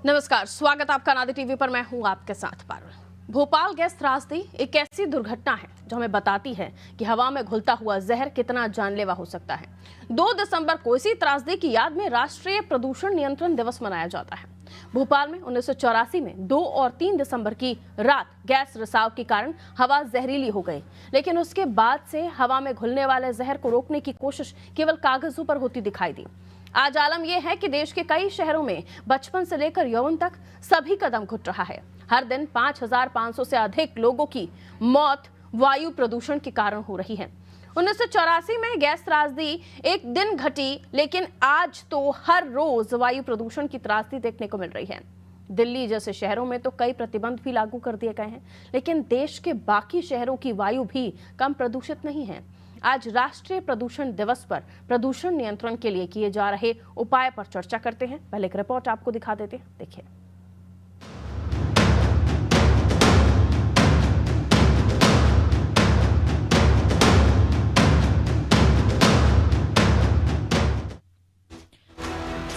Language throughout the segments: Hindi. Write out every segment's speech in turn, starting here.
नमस्कार, स्वागत आपका नादी टीवी पर। मैं हूं आपके साथ पारुल। भोपाल गैस त्रासदी एक ऐसी दुर्घटना है जो हमें बताती है कि हवा में घुलता हुआ जहर कितना जानलेवा हो सकता है। 2 दिसंबर को इसी त्रासदी की याद में राष्ट्रीय प्रदूषण नियंत्रण दिवस मनाया जाता है। भोपाल में 1984 में 2 और 3 दिसंबर की रात गैस रिसाव के कारण हवा जहरीली हो गई, लेकिन उसके बाद से हवा में घुलने वाले जहर को रोकने की कोशिश केवल कागजों पर होती दिखाई दी। आज आलम यह है कि देश के कई शहरों में बचपन से लेकर यौवन तक सभी कदम घुट रहा है। हर दिन 5,500 से अधिक लोगों की मौत वायु प्रदूषण के कारण हो रही है। 1984 में गैस त्रासदी एक दिन घटी, लेकिन आज तो हर रोज वायु प्रदूषण की त्रासदी देखने को मिल रही है। दिल्ली जैसे शहरों में तो कई प्रतिबंध भी लागू कर दिए गए हैं, लेकिन देश के बाकी शहरों की वायु भी कम प्रदूषित नहीं है। आज राष्ट्रीय प्रदूषण दिवस पर प्रदूषण नियंत्रण के लिए किए जा रहे उपाय पर चर्चा करते हैं। पहले एक रिपोर्ट आपको दिखा देते हैं, देखिए।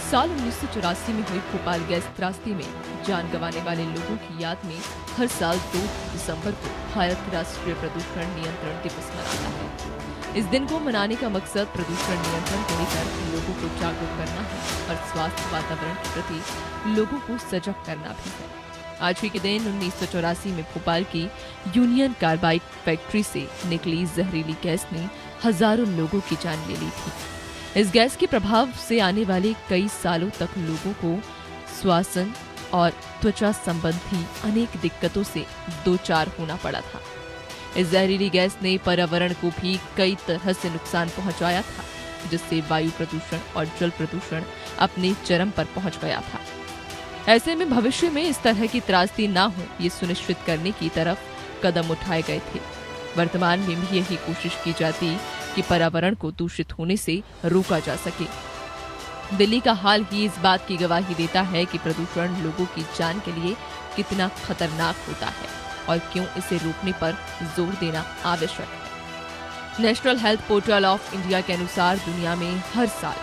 साल 1984 में हुई भोपाल गैस त्रासदी में जान गंवाने वाले लोगों की याद में हर साल 2 दिसंबर को भारत राष्ट्रीय प्रदूषण नियंत्रण दिवस मनाता है। इस दिन को मनाने का मकसद प्रदूषण नियंत्रण को लेकर लोगों को जागरूक करना है और स्वास्थ्य वातावरण के प्रति लोगों को सजग करना भी है। आज ही के दिन 1984 में भोपाल की यूनियन कार्बाइड फैक्ट्री से निकली जहरीली गैस ने हजारों लोगों की जान ले ली थी। इस गैस के प्रभाव से आने वाले कई सालों तक लोगों को श्वसन और त्वचा संबंधी अनेक दिक्कतों से दो चार होना पड़ा था। इस जहरीली गैस ने पर्यावरण को भी कई तरह से नुकसान पहुंचाया था, जिससे वायु प्रदूषण और जल प्रदूषण अपने चरम पर पहुंच गया था। ऐसे में भविष्य में इस तरह की त्रासदी ना हो, ये सुनिश्चित करने की तरफ कदम उठाए गए थे। वर्तमान में भी यही कोशिश की जाती कि पर्यावरण को दूषित होने से रोका जा सके। दिल्ली का हाल ही इस बात की गवाही देता है कि प्रदूषण लोगों की जान के लिए कितना खतरनाक होता है और क्यों इसे रोकने पर जोर देना आवश्यक है। National health portal of India के अनुसार दुनिया में हर साल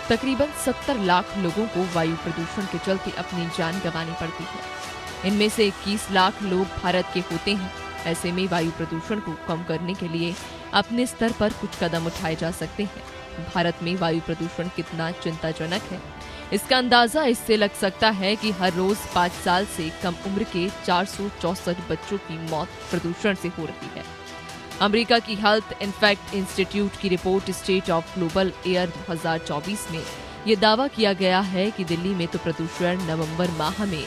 तकरीबन 70 लाख लोगों को वायु प्रदूषण के चलते अपनी जान गंवानी पड़ती है। इनमें से 21 लाख लोग भारत के होते हैं। ऐसे में वायु प्रदूषण को कम करने के लिए अपने स्तर पर कुछ कदम उठाए जा सकते हैं। भारत में वायु प्रदूषण कितना चिंताजनक है, इसका अंदाजा इससे लग सकता है कि हर रोज 5 साल से कम उम्र के 464 बच्चों की मौत प्रदूषण से हो रही है। अमेरिका की हेल्थ इनफैक्ट इंस्टीट्यूट की report state of global air 2024 में ये दावा किया गया है कि दिल्ली में तो प्रदूषण नवंबर माह में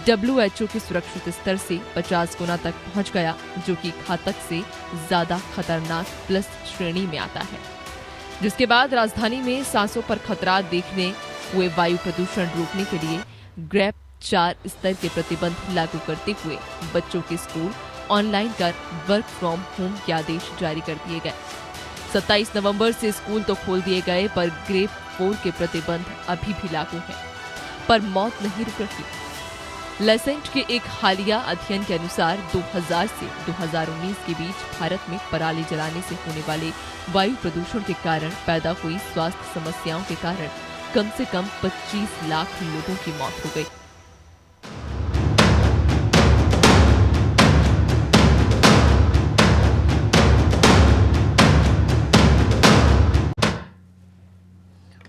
WHO के सुरक्षित स्तर से 50 गुना तक पहुंच गया, जो कि घातक से ज्यादा खतरनाक प्लस श्रेणी में आता है। जिसके बाद राजधानी में सांसों पर खतरा देखने हुए वायु प्रदूषण रोकने के लिए ग्रेप 4 स्तर के प्रतिबंध लागू करते हुए बच्चों के स्कूल ऑनलाइन कर वर्क फ्रॉम होम के आदेश जारी कर दिए गए। 27 नवंबर से स्कूल तो खोल दिए गए, पर ग्रेप 4 के प्रतिबंध अभी भी लागू हैं, पर मौत नहीं रुक रही। लेसेंट के एक हालिया अध्ययन के अनुसार 2000 से 2019 के बीच भारत में पराली जलाने से होने वाले वायु प्रदूषण के कारण पैदा हुई स्वास्थ्य समस्याओं के कारण कम से कम 25 लाख लोगों की मौत हो गई।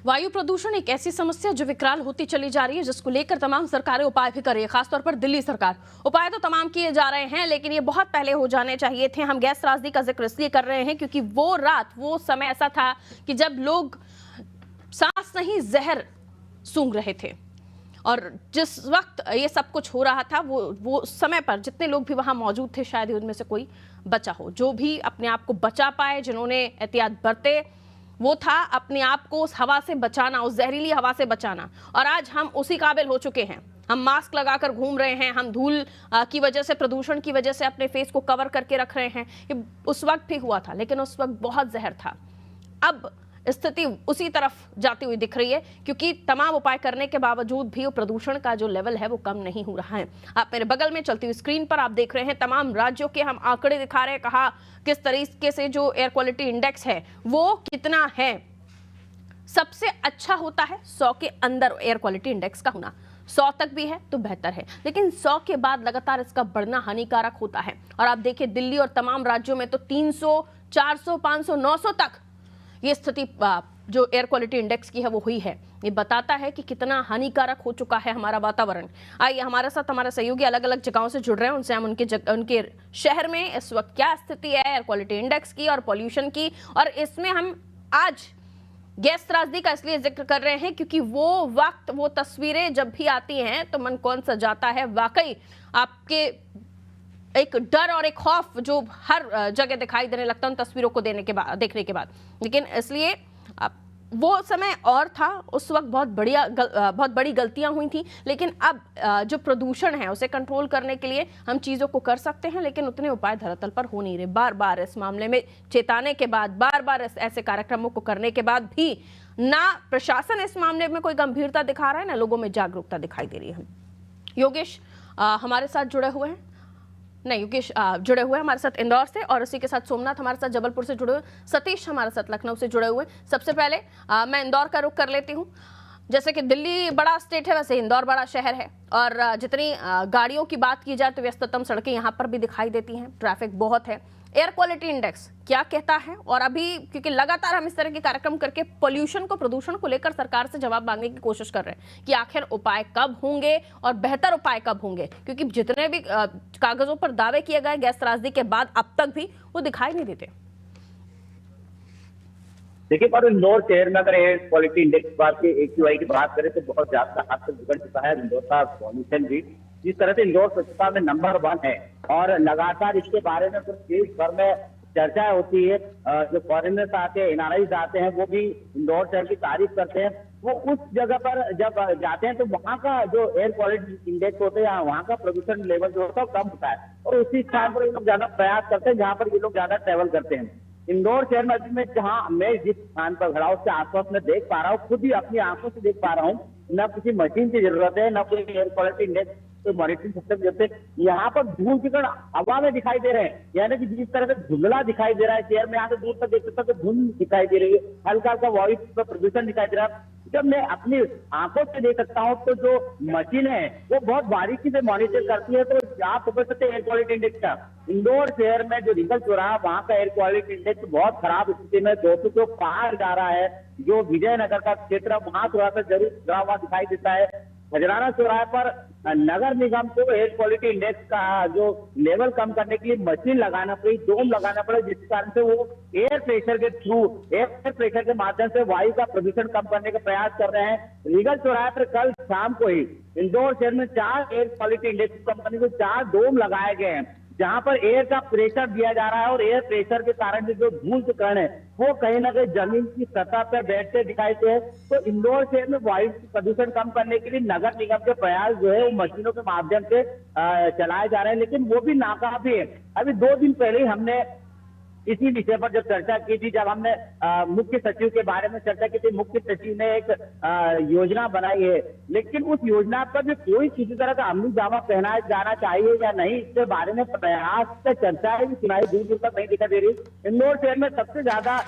वायु प्रदूषण एक ऐसी समस्या जो विकराल होती चली जा रही है, जिसको लेकर तमाम सरकारें उपाय भी कर रही है। खासतौर पर दिल्ली सरकार उपाय तो तमाम किए जा रहे हैं, लेकिन ये बहुत पहले हो जाने चाहिए थे। हम गैस त्रासदी का जिक्र इसलिए कर रहे हैं क्योंकि वो रात, वो समय ऐसा था कि जब लोग सांस नहीं जहर सूंघ रहे थे, और जिस वक्त ये सब कुछ हो रहा था वो समय पर जितने लोग भी वहां मौजूद थे, शायद ही उनमें से कोई बचा हो। जो भी अपने आप को बचा पाए, जिन्होंने एहतियात बरते, वो था अपने आप को उस हवा से बचाना, उस जहरीली हवा से बचाना। और आज हम उसी काबिल हो चुके हैं। हम मास्क लगाकर घूम रहे हैं, हम धूल की वजह से, प्रदूषण की वजह से अपने फेस को कवर करके रख रहे हैं। ये उस वक्त भी हुआ था, लेकिन उस वक्त बहुत जहर था। अब स्थिति उसी तरफ जाती हुई दिख रही है, क्योंकि तमाम उपाय करने के बावजूद भी प्रदूषण का जो लेवल है वो कम नहीं हो रहा है। आप मेरे बगल में चलती हुई स्क्रीन पर आप देख रहे हैं तमाम राज्यों के हम आंकड़े दिखा रहे हैं, कहा किस तरीके से जो एयर क्वालिटी इंडेक्स है वो कितना है। सबसे अच्छा होता है 100 के अंदर एयर क्वालिटी इंडेक्स का होना। 100 तक भी है तो बेहतर है, लेकिन 100 के बाद लगातार इसका बढ़ना हानिकारक होता है। और आप देखिए दिल्ली और तमाम राज्यों में तो 300, 400, 500, 900 तक ये स्थिति जो एयर क्वालिटी इंडेक्स की है वो हुई है। ये बताता है कि कितना हानिकारक हो चुका है हमारा वातावरण। आइए हमारे साथ हमारे सहयोगी अलग अलग जगहों से जुड़ रहे हैं, उनसे हम उनके शहर में इस वक्त क्या स्थिति है एयर क्वालिटी इंडेक्स की और पॉल्यूशन की, और इसमें हम आज गैस त्रासदी का इसलिए जिक्र कर रहे हैं क्योंकि वो वक्त, वो तस्वीरें जब भी आती हैं तो मन कौन सा जाता है। वाकई आपके एक डर और एक खौफ जो हर जगह दिखाई देने लगता है उन तस्वीरों को देखने के बाद। लेकिन इसलिए वो समय और था, उस वक्त बहुत बड़ी गलतियां हुई थी, लेकिन अब जो प्रदूषण है उसे कंट्रोल करने के लिए हम चीज़ों को कर सकते हैं, लेकिन उतने उपाय धरातल पर हो नहीं रहे। बार बार इस मामले में चेताने के बाद, बार बार ऐसे कार्यक्रमों को करने के बाद भी ना प्रशासन इस मामले में कोई गंभीरता दिखा रहा है, ना लोगों में जागरूकता दिखाई दे रही है। योगेश हमारे साथ जुड़े हुए हैं, नहीं योगेश जुड़े हुए हैं हमारे साथ इंदौर से, और इसी के साथ सोमनाथ हमारे साथ जबलपुर से जुड़े हुए, सतीश हमारे साथ लखनऊ से जुड़े हुए। सबसे पहले मैं इंदौर का रुख कर लेती हूँ। जैसे कि दिल्ली बड़ा स्टेट है, वैसे इंदौर बड़ा शहर है, और जितनी गाड़ियों की बात की जाए तो व्यस्ततम सड़कें यहाँ पर भी दिखाई देती हैं, ट्रैफिक बहुत है। एयर क्वालिटी इंडेक्स क्या कहता है? और अभी क्योंकि लगातार हम इस तरह के कार्यक्रम करके पोल्यूशन को, प्रदूषण को लेकर सरकार से जवाब मांगने की कोशिश कर रहे हैं कि आखिर उपाय कब होंगे और बेहतर उपाय कब होंगे, क्योंकि जितने भी कागजों पर दावे किए गए गैस त्रासदी के बाद अब तक भी वो दिखाई नहीं देते। देखिए, पर इंदौर शहर में अगर एयर क्वालिटी इंडेक्स बात की AQI की बात करें तो बहुत ज्यादा हद तक बिगड़ चुका है इंदौर का पॉल्यूशन भी। जिस तरह से इंदौर स्वच्छता में नंबर 1 है और लगातार इसके बारे में कुछ देश भर में चर्चा होती है। जो फॉरेनर्स आते हैं, NRIs आते हैं, वो भी इंदौर शहर की तारीफ करते हैं। वो उस जगह पर जब जाते हैं तो वहाँ का जो एयर क्वालिटी इंडेक्स होता है, वहाँ का प्रदूषण लेवल जो होता है कम होता है, और उसी स्थान पर ये लोग ज्यादा प्रयास करते हैं जहाँ पर ये लोग ज्यादा ट्रेवल करते हैं। इंदौर शहर में जहाँ मैं जिस स्थान पर खड़ा हूँ उसके आसपास में देख पा रहा हूँ, खुद ही अपनी आंखों से देख पा रहा हूँ, न किसी मशीन की जरूरत है, न कोई एयर क्वालिटी इंडेक्स तो मॉनिटरिंग सिस्टम जैसे यहाँ पर धूल के कण हवा में दिखाई दे रहे हैं। यानी कि जिस तरह से धुंधला दिखाई दे रहा है शहर में, यहाँ से दूर तक देख सकता तो धुंध दिखाई दे रही है, हल्का हल्का वायु प्रदूषण दिखाई दे रहा है। जब मैं अपनी आंखों से देख सकता हूँ तो जो मशीन है वो बहुत बारीकी से मॉनिटर करती है। तो आप समझ सकते एयर क्वालिटी इंडेक्स का इंदौर शहर में जो रिगल चौराहा, वहाँ का एयर क्वालिटी इंडेक्स बहुत खराब स्थिति में 200 को पार जा रहा है। जो विजयनगर का क्षेत्र वहाँ थोड़ा सा जरूर गिरा हुआ दिखाई देता है। खजराना चौराहे पर नगर निगम को एयर क्वालिटी इंडेक्स का जो लेवल कम करने के लिए मशीन लगाना पड़ी, डोम लगाना पड़ा, जिस कारण से वो एयर प्रेशर के थ्रू, एयर प्रेशर के माध्यम से वायु का प्रदूषण कम करने का प्रयास कर रहे हैं। रीगल चौराहे पर कल शाम को ही इंदौर शहर में 4 एयर क्वालिटी इंडेक्स कंपनी को 4 डोम लगाए गए हैं, जहां पर एयर का प्रेशर दिया जा रहा है, और एयर प्रेशर के कारण जो धूल के कण है वो कहीं ना कहीं जमीन की सतह पर बैठते दिखाई दे। तो इंदौर शहर में वायु प्रदूषण कम करने के लिए नगर निगम के प्रयास जो है वो मशीनों के माध्यम से चलाए जा रहे हैं, लेकिन वो भी नाकाफी है। अभी 2 दिन पहले ही हमने इसी विषय पर जब चर्चा की थी, जब हमने मुख्य सचिव के बारे में चर्चा की थी, मुख्य सचिव ने एक योजना बनाई है, लेकिन उस योजना पर भी कोई किसी तरह का अमली जामा पहनाया जाना चाहिए या नहीं, इसके बारे में प्रयास से चर्चा है भी सुनाई दूर दूर तक नहीं दिखाई दे रही। इंदौर शहर में सबसे ज्यादा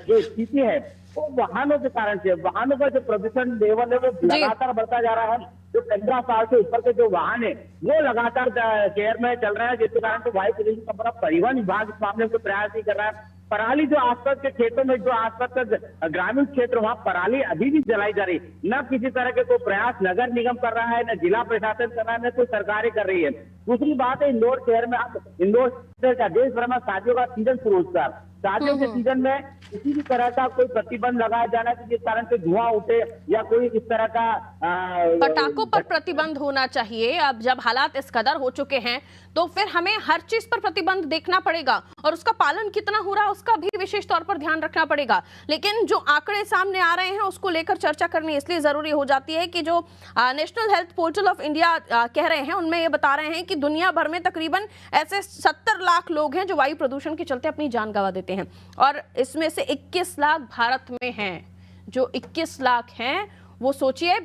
जो स्थिति है वो वाहनों के कारण से, वाहनों का जो प्रदूषण लेवल है वो लगातार बढ़ता जा रहा है। जो 15 साल से ऊपर के जो वाहन है वो लगातार शहर में चल रहे हैं, जिसके कारण से वायु प्रदूषण का बड़ा परिवहन विभाग इस मामले में प्रयास नहीं कर रहा है। पराली जो आसपास के क्षेत्रों में, जो आसपास का ग्रामीण क्षेत्र, वहाँ पराली अभी भी जलाई जा रही, न किसी तरह के कोई प्रयास नगर निगम कर रहा है, न जिला प्रशासन कर रहा है, न कोई सरकारें कर रही है। दूसरी बात है, इंदौर शहर में आप इंदौर शहर का देश भर में शादियों का सीजन शुरू होता है। शादियों के सीजन में किसी भी तरह का कोई प्रतिबंध लगाया जाना चाहिए जिस कारण से धुआं उठे, या कोई इस तरह का पटाखों पर प्रतिबंध होना चाहिए। अब जब हालात इस कदर हो चुके हैं तो फिर हमें हर चीज पर प्रतिबंध देखना पड़ेगा, और उसका पालन कितना हो रहा है उसका भी विशेष तौर पर ध्यान रखना पड़ेगा। लेकिन जो आंकड़े सामने आ रहे हैं उसको लेकर चर्चा करनी इसलिए जरूरी हो जाती है कि जो national health portal of India कह रहे हैं, उनमें ये बता रहे हैं कि दुनिया भर में तकरीबन ऐसे 70 लाख लोग हैं जो वायु प्रदूषण के चलते अपनी जान गंवा देते हैं, और इसमें से 21 लाख भारत में हैं। जो 21 लाख हैं वो सोचिए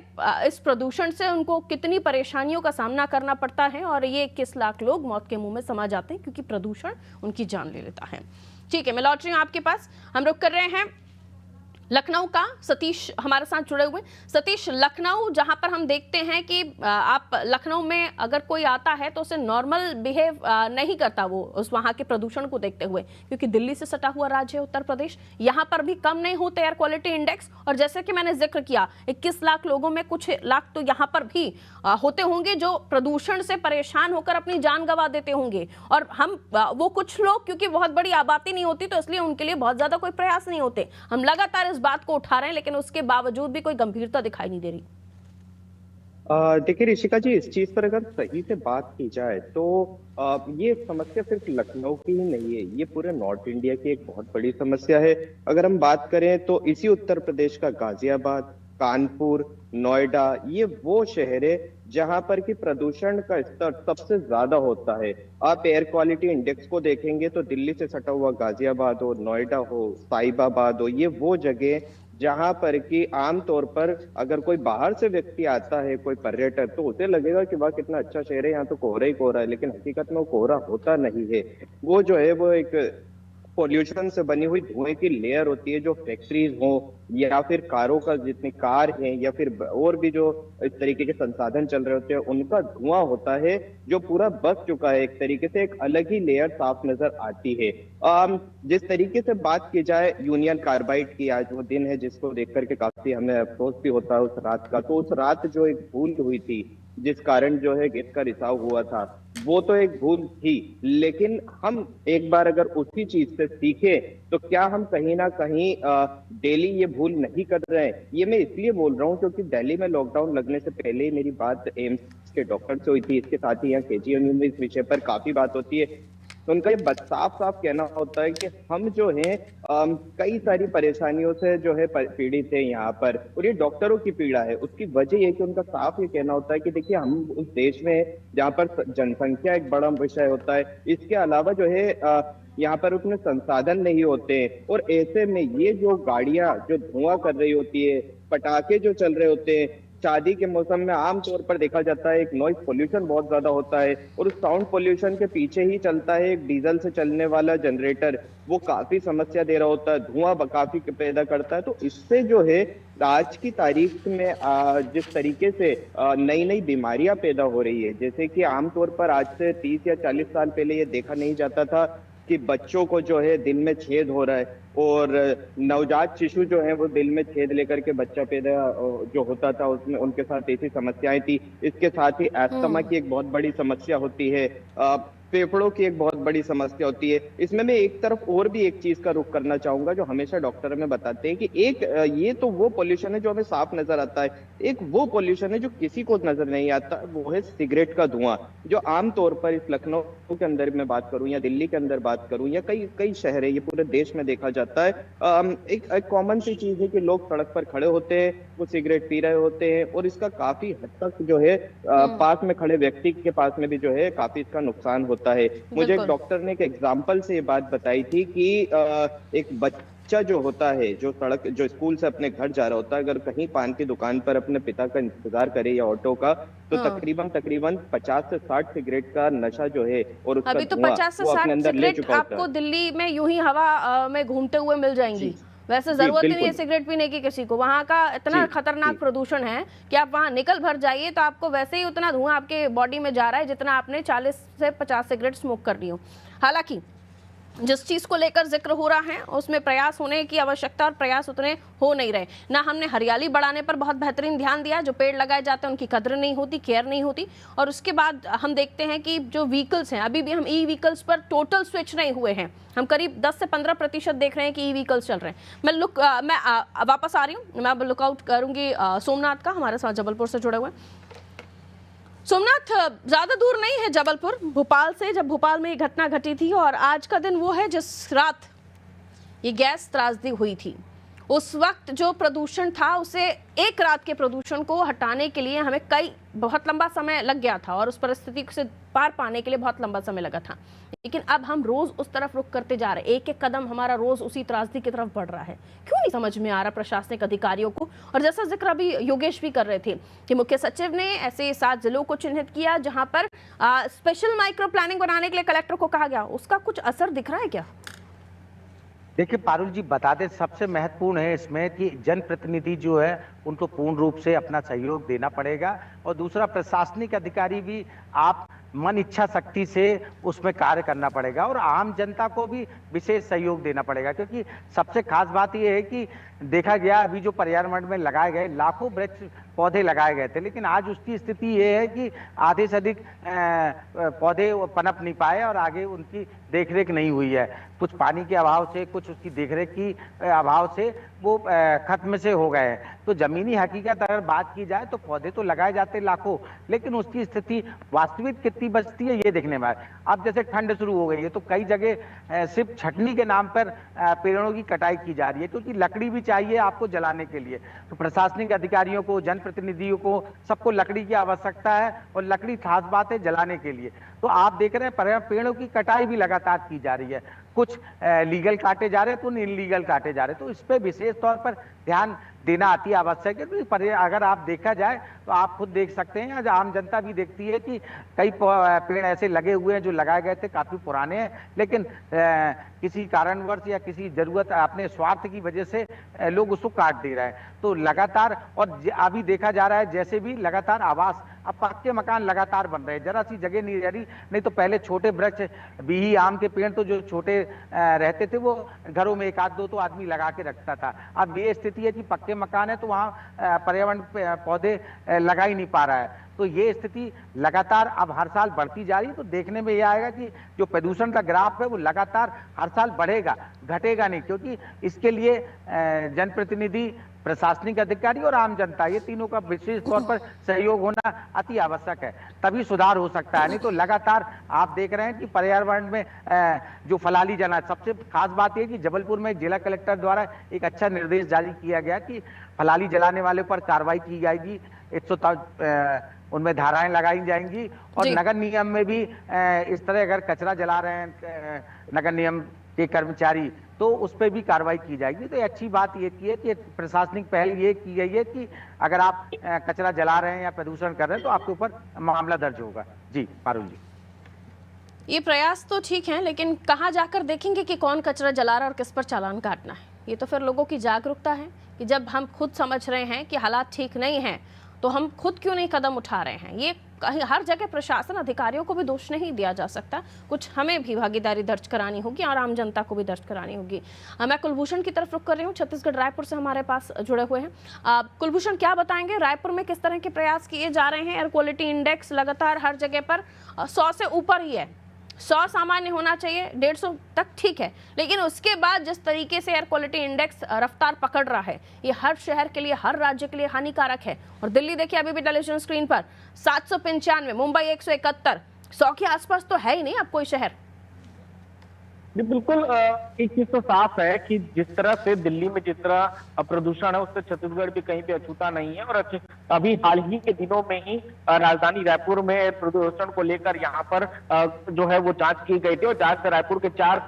इस प्रदूषण से उनको कितनी परेशानियों का सामना करना पड़ता है, और ये 21 लाख लोग मौत के मुंह में समा जाते हैं क्योंकि प्रदूषण उनकी जान ले लेता है। ठीक है, मैं लौट रही हूँ आपके पास। हम रुक कर रहे हैं लखनऊ का सतीश हमारे साथ जुड़े हुए। सतीश, लखनऊ जहां पर हम देखते हैं कि आप लखनऊ में अगर कोई आता है तो उसे नॉर्मल बिहेव नहीं करता वो उस वहां के प्रदूषण को देखते हुए, क्योंकि दिल्ली से सटा हुआ राज्य है उत्तर प्रदेश, यहां पर भी कम नहीं होते एयर क्वालिटी इंडेक्स। और जैसे कि मैंने जिक्र किया 21 लाख लोगों में कुछ लाख तो यहां पर भी होते होंगे जो प्रदूषण से परेशान होकर अपनी जान गंवा देते होंगे। और हम वो कुछ लोग, क्योंकि बहुत बड़ी आबादी नहीं होती तो इसलिए उनके लिए बहुत ज्यादा कोई प्रयास नहीं होते। हम लगातार इस बात को उठा रहे हैं लेकिन उसके बावजूद भी कोई गंभीरता दिखाई नहीं दे रही। देखिए ऋषिका जी, इस चीज पर अगर सही से बात की जाए तो ये समस्या सिर्फ लखनऊ की ही नहीं है, ये पूरे नॉर्थ इंडिया की एक बहुत बड़ी समस्या है। अगर हम बात करें तो इसी उत्तर प्रदेश का गाजियाबाद, कानपुर, नोएडा, ये वो शहर है जहां पर कि प्रदूषण का स्तर सबसे ज्यादा होता है। आप एयर क्वालिटी इंडेक्स को देखेंगे तो दिल्ली से सटा हुआ गाजियाबाद हो, नोएडा हो, साहिबाबाद हो, ये वो जगह जहां पर कि आमतौर पर अगर कोई बाहर से व्यक्ति आता है, कोई पर्यटक, तो उसे लगेगा कि वाह कितना अच्छा शहर है, यहाँ तो कोहरा ही कोहरा है, लेकिन हकीकत में वो कोहरा होता नहीं है। वो जो है वो एक पॉल्यूशन से बनी हुई धुएं की लेयर होती है, जो फैक्ट्रीज हो या फिर कारों का, जितनी कार हैं या फिर और भी जो इस तरीके के संसाधन चल रहे होते हैं, उनका धुआं होता है जो पूरा बस चुका है। एक तरीके से एक अलग ही लेयर साफ नजर आती है। जिस तरीके से बात की जाए यूनियन कार्बाइड की, आज वो दिन है जिसको देख करके काफी हमें अफसोस भी होता है उस रात का। तो उस रात जो एक भूल हुई थी जिस कारण जो है गैस का रिसाव हुआ था, वो तो एक भूल थी, लेकिन हम एक बार अगर उसी चीज से सीखे तो क्या हम कहीं ना कहीं डेली ये भूल नहीं कर रहे हैं। ये मैं इसलिए बोल रहा हूँ क्योंकि दिल्ली में लॉकडाउन लगने से पहले ही मेरी बात एम्स के डॉक्टर से हुई थी। इसके साथ ही यहाँ केजीएमयू में इस विषय पर काफी बात होती है, तो उनका ये साफ साफ कहना होता है कि हम जो है कई सारी परेशानियों से जो है पीड़ित है यहाँ पर, और ये डॉक्टरों की पीड़ा है। उसकी वजह ये कि उनका साफ ये कहना होता है कि देखिए हम उस देश में जहाँ पर जनसंख्या एक बड़ा विषय होता है, इसके अलावा जो है यहाँ पर उतने संसाधन नहीं होते हैं, और ऐसे में ये जो गाड़ियां जो धुआं कर रही होती है, पटाखे जो चल रहे होते हैं, शादी के मौसम में आमतौर पर देखा जाता है एक नॉइज पोल्यूशन बहुत ज्यादा होता है, और उस साउंड पोल्यूशन के पीछे ही चलता है एक डीजल से चलने वाला जनरेटर, वो काफी समस्या दे रहा होता है, धुआं काफी पैदा करता है। तो इससे जो है आज की तारीख में जिस तरीके से नई नई बीमारियां पैदा हो रही है, जैसे कि आमतौर पर आज से 30 या 40 साल पहले ये देखा नहीं जाता था कि बच्चों को जो है दिल में छेद हो रहा है, और नवजात शिशु जो है वो दिल में छेद लेकर के बच्चा पैदा जो होता था उसमें उनके साथ ऐसी समस्याएं थी। इसके साथ ही अस्थमा की एक बहुत बड़ी समस्या होती है, फेफड़ों की एक बहुत बड़ी समस्या होती है। इसमें मैं एक तरफ और भी एक चीज का रुख करना चाहूंगा जो हमेशा डॉक्टर हमें बताते हैं कि एक ये तो वो पोल्यूशन है जो हमें साफ नजर आता है, एक वो पोल्यूशन है जो किसी को नजर नहीं आता, वो है सिगरेट का धुआं, जो आमतौर पर इस लखनऊ के अंदर मैं बात करूं या दिल्ली के अंदर बात करूं या कई कई शहर है, ये पूरे देश में देखा जाता है। एक कॉमन सी चीज है कि लोग सड़क पर खड़े होते हैं, वो सिगरेट पी रहे होते हैं, और इसका काफी हद तक जो है पास में खड़े व्यक्ति के पास में भी जो है काफी इसका नुकसान होता है। मुझे एक डॉक्टर ने एक एग्जाम्पल से ये बात बताई थी कि एक बच्चा जो होता है जो सड़क जो स्कूल से अपने घर जा रहा होता है, अगर कहीं पान की दुकान पर अपने पिता का इंतजार करे या ऑटो का, तो तकरीबन 50 से 60 सिगरेट का नशा जो है और उसका अभी तो 50 से 60 सिगरेट आपको दिल्ली में यूं ही हवा में घूमते हुए मिल जाएंगी। वैसे जरूरत ही नहीं है सिगरेट पीने की किसी को, वहाँ का इतना खतरनाक प्रदूषण है कि आप वहाँ निकल भर जाइए तो आपको वैसे ही उतना धुआं आपके बॉडी में जा रहा है जितना आपने 40 से 50 सिगरेट स्मोक कर ली हो। हालांकि जिस चीज को लेकर जिक्र हो रहा है उसमें प्रयास होने की आवश्यकता, और प्रयास उतने हो नहीं रहे। ना हमने हरियाली बढ़ाने पर बहुत बेहतरीन ध्यान दिया, जो पेड़ लगाए जाते हैं उनकी कदर नहीं होती, केयर नहीं होती। और उसके बाद हम देखते हैं कि जो व्हीकल्स हैं, अभी भी हम ई व्हीकल्स पर टोटल स्विच नहीं हुए हैं, हम करीब 10 से 15% देख रहे हैं कि ई व्हीकल्स चल रहे हैं। मैं वापस आ रही हूँ, मैं अब लुकआउट करूंगी सोमनाथ का, हमारे साथ जबलपुर से जुड़े हुए। सोमनाथ, ज्यादा दूर नहीं है जबलपुर भोपाल से, जब भोपाल में ये घटना घटी थी, और आज का दिन वो है जिस रात ये गैस त्रासदी हुई थी। उस वक्त जो प्रदूषण था उसे एक रात के प्रदूषण को हटाने के लिए हमें बहुत लंबा समय लग गया था, और उस परिस्थिति से पार पाने के लिए बहुत लंबा समय लगा था। लेकिन अब हम रोज उस तरफ रुख करते जा रहे हैं, एक एक कदम हमारा रोज उसी त्रासदी की तरफ बढ़ रहा है। क्यों नहीं समझ में आ रहा प्रशासनिक अधिकारियों को? और जैसा जिक्र अभी योगेश भी कर रहे थे कि मुख्य सचिव ने ऐसे 7 जिलों को चिन्हित किया जहां पर स्पेशल माइक्रो प्लानिंग बनाने के लिए कलेक्टर को कहा गया, उसका कुछ असर दिख रहा है क्या? देखिए पारुल जी, बता दें सबसे महत्वपूर्ण है इसमें कि जनप्रतिनिधि जो है उनको पूर्ण रूप से अपना सहयोग देना पड़ेगा, और दूसरा प्रशासनिक अधिकारी भी आप मन इच्छा शक्ति से उसमें कार्य करना पड़ेगा, और आम जनता को भी विशेष सहयोग देना पड़ेगा। क्योंकि सबसे खास बात यह है कि देखा गया अभी जो पर्यावरण में लगाए गए लाखों वृक्ष पौधे लगाए गए थे, लेकिन आज उसकी स्थिति ये है कि आधे से अधिक पौधे पनप नहीं पाए और आगे उनकी देखरेख नहीं हुई है। कुछ पानी के अभाव से, कुछ उसकी देखरेख की अभाव से वो खत्म से हो गए हैं। तो जमीनी हकीकत अगर बात की जाए तो पौधे तो लगाए जाते लाखों, लेकिन उसकी स्थिति वास्तविक कितनी बचती है ये देखने में। अब जैसे ठंड शुरू हो गई है तो कई जगह सिर्फ छटनी के नाम पर पेड़ों की कटाई की जा रही है, क्योंकि लकड़ी भी चाहिए आपको जलाने के लिए। तो प्रशासनिक अधिकारियों को, जनप्रतिनिधियों को, सबको लकड़ी की आवश्यकता है, और लकड़ी खास बात है जलाने के लिए। तो आप देख रहे हैं पेड़ों की कटाई भी लगातार की जा रही है, कुछ लीगल काटे जा रहे हैं तो इनलीगल काटे जा रहे हैं। तो इस पे विशेष तौर पर ध्यान देना अति आवश्यक है। तो अगर आप देखा जाए तो आप खुद देख सकते हैं, आज आम जनता भी देखती है कि कई पेड़ ऐसे लगे हुए हैं जो लगाए गए थे, काफी पुराने हैं, लेकिन किसी कारणवश या किसी जरूरत अपने स्वार्थ की वजह से लोग उसको काट दे रहे हैं। तो लगातार, और अभी देखा जा रहा है जैसे भी लगातार आवास, अब पक्के मकान लगातार बन रहे हैं, जरा सी जगह नहीं रह रही। नहीं तो पहले छोटे वृक्ष, बिही, आम के पेड़ तो जो छोटे रहते थे वो घरों में एक आध दो तो आदमी लगा के रखता था। अब ये स्थिति है कि पक्के मकान है तो वहाँ पर्यावरण पौधे लगा ही नहीं पा रहा है। तो ये स्थिति लगातार अब हर साल बढ़ती जा रही है। तो देखने में यह आएगा कि जो प्रदूषण का ग्राफ है वो लगातार हर साल बढ़ेगा, घटेगा नहीं, क्योंकि इसके लिए जनप्रतिनिधि, प्रशासनिक अधिकारी और आम जनता, ये तीनों का विशेष तौर पर सहयोग होना अति आवश्यक है, तभी सुधार हो सकता है। नहीं तो लगातार आप देख रहे हैं कि पर्यावरण में जो फलाली जला, सबसे खास बात यह कि जबलपुर में जिला कलेक्टर द्वारा एक अच्छा निर्देश जारी किया गया कि फलाली जलाने वाले पर कार्रवाई की जाएगी, 100 उनमें धाराएं लगाई जाएंगी, और नगर निगम में भी इस तरह अगर कचरा जला रहे हैं नगर निगम के कर्मचारी तो उस पर भी कार्रवाई की जाएगी। तो अच्छी बात ये की है कि प्रशासनिक पहल ये की गई है कि अगर आप कचरा जला रहे हैं या प्रदूषण कर रहे हैं तो आपके ऊपर मामला दर्ज होगा। जी पारुल जी, ये प्रयास तो ठीक है, लेकिन कहाँ जाकर देखेंगे कि कौन कचरा जला रहा है और किस पर चालान काटना है? ये तो फिर लोगों की जागरूकता है कि जब हम खुद समझ रहे हैं कि हालात ठीक नहीं हैं तो हम खुद क्यों नहीं कदम उठा रहे हैं। ये कहीं हर जगह प्रशासन, अधिकारियों को भी दोष नहीं दिया जा सकता, कुछ हमें भी भागीदारी दर्ज करानी होगी और आम जनता को भी दर्ज करानी होगी। मैं कुलभूषण की तरफ रुख कर रही हूँ, छत्तीसगढ़ रायपुर से हमारे पास जुड़े हुए हैं। कुलभूषण, क्या बताएंगे रायपुर में किस तरह के प्रयास किए जा रहे हैं? एयर क्वालिटी इंडेक्स लगातार हर जगह पर 100 से ऊपर ही है, 100 सामान्य होना चाहिए, 150 तक ठीक है, लेकिन उसके बाद जिस तरीके से एयर क्वालिटी इंडेक्स रफ्तार पकड़ रहा है, ये हर शहर के लिए, हर राज्य के लिए हानिकारक है। और दिल्ली देखिए अभी भी टेलीविजन स्क्रीन पर 795, मुंबई 171, 100 के आसपास तो है ही नहीं अब कोई शहर। बिल्कुल, एक चीज तो साफ है कि जिस तरह से दिल्ली में जिस तरह प्रदूषण है उससे छत्तीसगढ़ भी कहीं पे अछूता नहीं है। और अभी हाल ही के दिनों में ही राजधानी रायपुर में प्रदूषण को लेकर यहाँ पर जो है वो जांच की गई थी, और जांच रायपुर के 4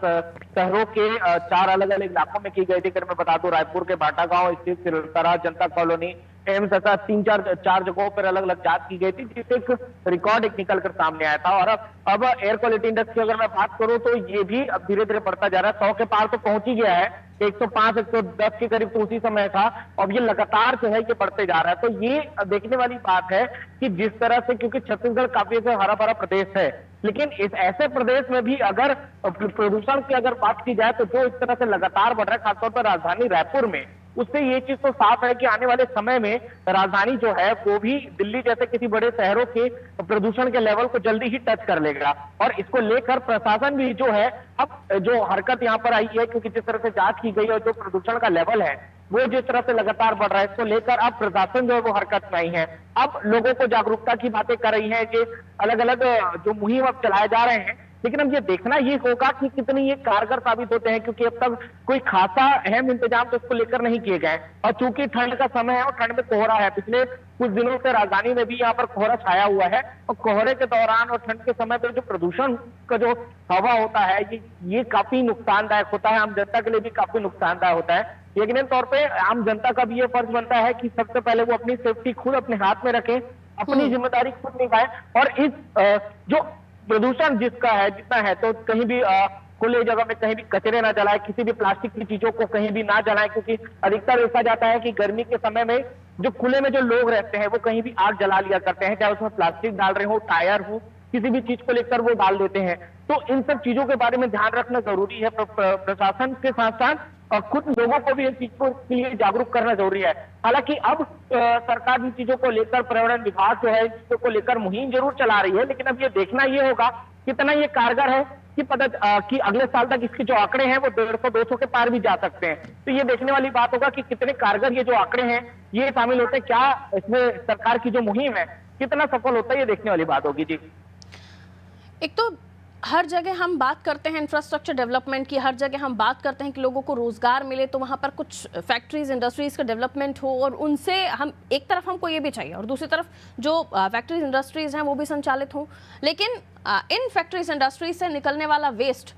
शहरों के 4 अलग अलग इलाकों में की गई थी। अगर मैं बता दूं, रायपुर के भाटागांव स्थित सिरतरा जनता कॉलोनी एम्स ऐसा 3-4 जगहों पर अलग अलग जांच की गई थी, जिससे एक रिकॉर्ड एक निकल कर सामने आया था। और अब एयर क्वालिटी इंडेक्स की अगर मैं बात करूं तो ये भी अब धीरे धीरे बढ़ता जा रहा है, 100 के पार तो पहुंच ही गया है, 105-110 के करीब तो उसी समय था। अब ये लगातार जो है ये बढ़ते जा रहा है। तो ये देखने वाली बात है कि जिस तरह से, क्योंकि छत्तीसगढ़ काफी हरा भरा प्रदेश है, लेकिन इस ऐसे प्रदेश में भी अगर प्रदूषण की अगर बात की जाए तो जो इस तरह से लगातार बढ़ रहा है, खासतौर पर राजधानी रायपुर में, उससे ये चीज तो साफ है कि आने वाले समय में राजधानी जो है वो भी दिल्ली जैसे किसी बड़े शहरों के प्रदूषण के लेवल को जल्दी ही टच कर लेगा। और इसको लेकर प्रशासन भी जो है अब जो हरकत यहाँ पर आई है, क्योंकि जिस तरह से जांच की गई और जो प्रदूषण का लेवल है वो जिस तरह से लगातार बढ़ रहा है, इसको लेकर अब प्रशासन जो है वो हरकत में आई है। अब लोगों को जागरूकता की बातें कर रही है, ये अलग अलग जो मुहिम अब चलाए जा रहे हैं, लेकिन अब ये देखना ये होगा कि कितनी ये कारगर साबित होते हैं, क्योंकि अब तक कोई खासा अहम इंतजाम तो इसको लेकर नहीं किए गए। और चूंकि ठंड का समय है और ठंड में कोहरा है, पिछले कुछ दिनों से राजधानी में भी यहाँ पर कोहरा छाया हुआ है, और कोहरे के दौरान और ठंड के समय पर जो प्रदूषण का जो हवा होता है ये काफी नुकसानदायक होता है, आम जनता के लिए भी काफी नुकसानदायक होता है। यकीनन तौर पे आम जनता का भी ये फर्ज बनता है कि सबसे पहले वो अपनी सेफ्टी खुद अपने हाथ में रखें, अपनी जिम्मेदारी खुद निभाएं, और इस जो प्रदूषण जिसका है जितना है तो कहीं भी खुले जगह में कहीं भी कचरे ना जलाएं, किसी भी प्लास्टिक की चीजों को कहीं भी ना जलाएं, क्योंकि अधिकतर देखा जाता है कि गर्मी के समय में जो खुले में जो लोग रहते हैं वो कहीं भी आग जला लिया करते हैं, चाहे उसमें प्लास्टिक डाल रहे हो, टायर हो, किसी भी चीज को लेकर वो डाल देते हैं। तो इन सब चीजों के बारे में ध्यान रखना जरूरी है। प्रशासन के साथ साथ और खुद लोगों को भी इन चीजों के लिए जागरूक करना जरूरी है। हालांकि अब सरकार इन चीजों को लेकर, पर्यावरण विभाग जो है इन चीजों को लेकर मुहिम जरूर चला रही है, लेकिन अब ये देखना ये होगा कितना ये कारगर है कि कि अगले साल तक इसके जो आंकड़े हैं वो 150-200 के पार भी जा सकते हैं। तो ये देखने वाली बात होगा कि कितने कारगर ये जो आंकड़े हैं ये शामिल होते हैं, क्या इसमें सरकार की जो मुहिम है कितना सफल होता है, ये देखने वाली बात होगी। जी, एक तो हर जगह हम बात करते हैं इंफ्रास्ट्रक्चर डेवलपमेंट की, हर जगह हम बात करते हैं कि लोगों को रोजगार मिले, तो वहाँ पर कुछ फैक्ट्रीज इंडस्ट्रीज का डेवलपमेंट हो, और उनसे हम एक तरफ हमको ये भी चाहिए और दूसरी तरफ जो फैक्ट्रीज इंडस्ट्रीज हैं वो भी संचालित हों। लेकिन इन फैक्ट्रीज इंडस्ट्रीज से निकलने वाला वेस्ट,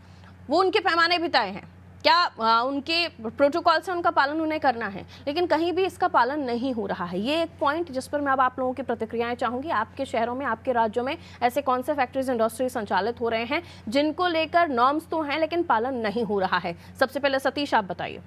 वो उनके पैमाने भी तय हैं, क्या उनके प्रोटोकॉल से उनका पालन उन्हें करना है, लेकिन कहीं भी इसका पालन नहीं हो रहा है। ये एक पॉइंट जिस पर मैं अब आप लोगों की प्रतिक्रियाएं चाहूंगी। आपके शहरों में, आपके राज्यों में ऐसे कौन से फैक्ट्रीज इंडस्ट्री संचालित हो रहे हैं जिनको लेकर नॉर्म्स तो हैं लेकिन पालन नहीं हो रहा है? सबसे पहले सतीश आप बताइए।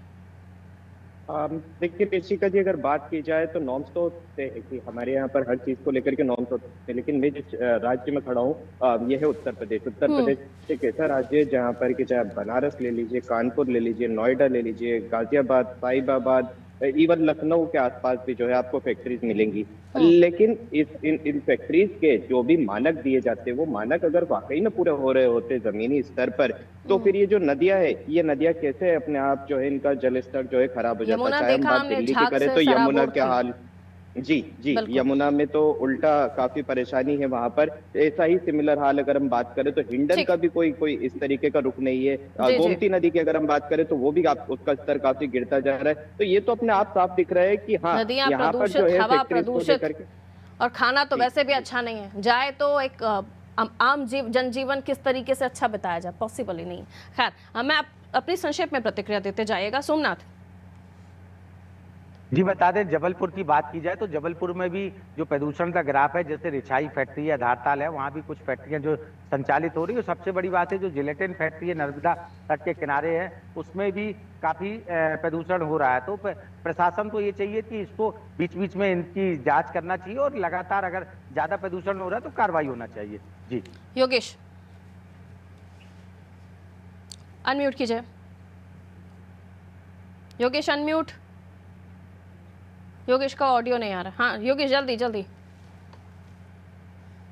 देखिए ऋषिका जी, अगर बात की जाए तो नॉर्म्स तो होते हैं कि हमारे यहाँ पर हर चीज को लेकर के नॉर्म्स होते हैं, लेकिन मैं जिस राज्य में खड़ा हूँ ये है उत्तर प्रदेश। उत्तर प्रदेश एक ऐसा राज्य है जहाँ पर कि चाहे बनारस ले लीजिए, कानपुर ले लीजिए, नोएडा ले लीजिए, गाजियाबाद, साहिबाबाद, इवन लखनऊ के आसपास भी जो है आपको फैक्ट्रीज मिलेंगी। लेकिन इन फैक्ट्रीज के जो भी मानक दिए जाते हैं वो मानक अगर वाकई में पूरे हो रहे होते जमीनी स्तर पर, तो फिर ये जो नदियां है, ये नदियां कैसे अपने आप जो है इनका जल स्तर जो है खराब हो जाता है। चाहे हम बात दिल्ली की करें तो यमुना क्या हाल, जी, यमुना में तो उल्टा काफी परेशानी है वहां पर। ऐसा ही सिमिलर हाल अगर हम बात करें तो हिंडन का भी कोई इस तरीके का रुख नहीं है। गोमती नदी की अगर हम बात करें तो वो भी उसका स्तर काफी गिरता जा रहा है। तो ये तो अपने आप साफ दिख रहा है कि हाँ, यहाँ पर जो है हवा प्रदूषित और खाना तो वैसे भी अच्छा नहीं है। जाए तो एक आम जनजीवन किस तरीके से अच्छा बताया जाए, पॉसिबल ही नहीं। खैर, मैं अपनी संक्षेप में प्रतिक्रिया देते जाइएगा। सोमनाथ जी, बता दें, जबलपुर की बात की जाए तो जबलपुर में भी जो प्रदूषण का ग्राफ है, जैसे रिछाई फैक्ट्री है, धारताल है, वहाँ भी कुछ फैक्ट्रियां जो संचालित हो रही है। सबसे बड़ी बात है जो जिलेटिन फैक्ट्री है नर्मदा तट के किनारे है, उसमें भी काफी प्रदूषण हो रहा है। तो प्रशासन को ये चाहिए कि इसको बीच बीच में इनकी जांच करना चाहिए और लगातार अगर ज्यादा प्रदूषण हो रहा है तो कार्रवाई होना चाहिए। जी, योगेश अनम्यूट कीजिए। योगेश अनम्यूट, योगेश का ऑडियो नहीं आ रहा। हाँ योगेश, जल्दी जल्दी।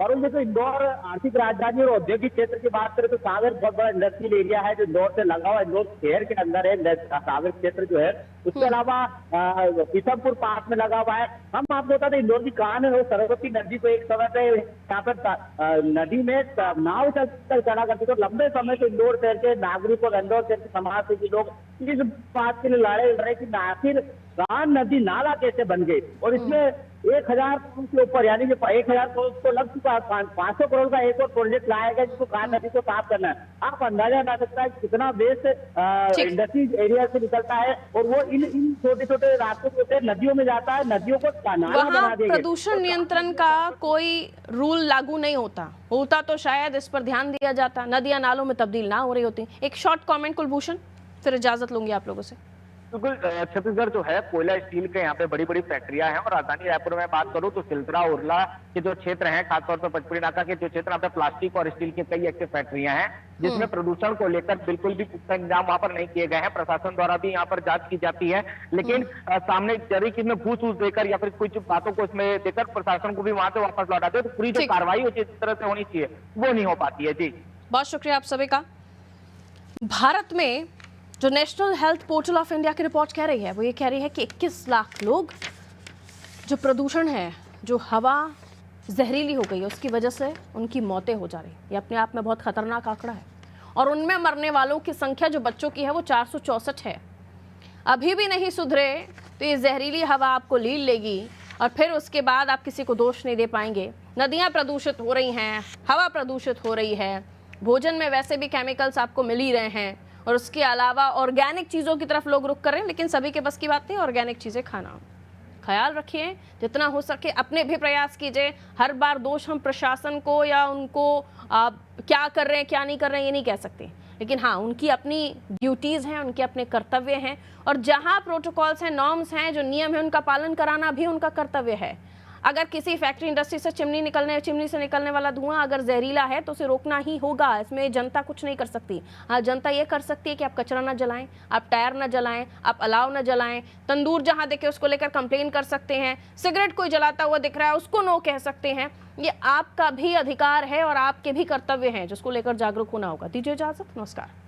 और जैसे इंदौर आर्थिक राजधानी और औद्योगिक क्षेत्र की बात करें तो सागर बहुत बड़ा इंडस्ट्रियल एरिया है जो इंदौर से लगा हुआ, इंदौर शहर के अंदर है सागर क्षेत्र जो है। उसके अलावा पीथमपुर पास में लगा हुआ है। हम आपको बता दें इंदौर की कहानी है, सरस्वती नदी को एक समय पे यहाँ पर नदी में नाव चला करती थी। लंबे समय से इंदौर शहर के नागरिक और इंदौर शहर के समाज से लोग इस बात के लिए लड़ रहे कि आखिर कान नदी नाला कैसे बन गई, और इसमें 1000 करोड़ के ऊपर, यानी कि 1000 करोड़ तो लग चुका है। 500 करोड़ का एक और प्रोजेक्ट लाया गया जिसको कान नदी को साफ करना है। आप अंदाजा लगा सकता है कितना वेस्ट इंडस्ट्रीज एरिया से निकलता है और वो इन छोटे छोटे रास्तों से नदियों में जाता है, नदियों को नाला बना देंगे। प्रदूषण नियंत्रण का कोई रूल लागू नहीं होता तो शायद इस पर ध्यान दिया जाता, नदियां नालों में तब्दील ना हो रही होती। एक शॉर्ट कमेंट कुलभूषण, फिर इजाजत लूंगी आप लोगों से। बिल्कुल, छत्तीसगढ़ जो है कोयला स्टील के यहाँ पे बड़ी बड़ी फैक्ट्रियां हैं और राजधानी रायपुर में बात करूं तो सिलतरा उरला के जो क्षेत्र हैं, खासतौर पर पचपुड़ी नाका के जो क्षेत्र, यहाँ पे प्लास्टिक और स्टील के कई एक्टिव फैक्ट्रियां हैं जिसमें प्रदूषण को लेकर बिल्कुल भी पुख्ता इंतजाम वहां पर नहीं किए गए हैं। प्रशासन द्वारा भी यहाँ पर जांच की जाती है, लेकिन सामने तरीके में घूस देकर या फिर कुछ बातों को इसमें देकर प्रशासन को भी वहां से वापस लौटाते हैं, तो पूरी जो कार्रवाई होती है जिस तरह से होनी चाहिए वो नहीं हो पाती है। जी, बहुत शुक्रिया आप सभी का। भारत में जो national health portal of India की रिपोर्ट कह रही है वो ये कह रही है कि 21 लाख लोग जो प्रदूषण है, जो हवा जहरीली हो गई है उसकी वजह से उनकी मौतें हो जा रही। ये अपने आप में बहुत खतरनाक आंकड़ा है और उनमें मरने वालों की संख्या जो बच्चों की है वो 464 है। अभी भी नहीं सुधरे तो ये जहरीली हवा आपको लील लेगी और फिर उसके बाद आप किसी को दोष नहीं दे पाएंगे। नदियाँ प्रदूषित हो रही हैं, हवा प्रदूषित हो रही है, भोजन में वैसे भी केमिकल्स आपको मिल ही रहे हैं और उसके अलावा ऑर्गेनिक चीज़ों की तरफ लोग रुख कर रहे हैं, लेकिन सभी के बस की बात नहीं ऑर्गेनिक चीज़ें खाना। ख्याल रखिए, जितना हो सके अपने भी प्रयास कीजिए। हर बार दोष हम प्रशासन को या उनको क्या कर रहे हैं क्या नहीं कर रहे हैं ये नहीं कह सकते, लेकिन हाँ, उनकी अपनी ड्यूटीज़ हैं, उनके अपने कर्तव्य हैं, और जहाँ प्रोटोकॉल्स हैं, नॉर्म्स हैं, जो नियम है, उनका पालन कराना भी उनका कर्तव्य है। अगर किसी फैक्ट्री इंडस्ट्री से चिमनी से निकलने वाला धुआं अगर जहरीला है तो उसे रोकना ही होगा, इसमें जनता कुछ नहीं कर सकती। हाँ, जनता ये कर सकती है कि आप कचरा ना जलाएं, आप टायर ना जलाएं, आप अलाव ना जलाएं, तंदूर जहां देखे उसको लेकर कंप्लेन कर सकते हैं, सिगरेट कोई जलाता हुआ दिख रहा है उसको नो कह सकते हैं। ये आपका भी अधिकार है और आपके भी कर्तव्य हैं जिसको लेकर जागरूक होना होगा। दीजिए इजाजत, नमस्कार।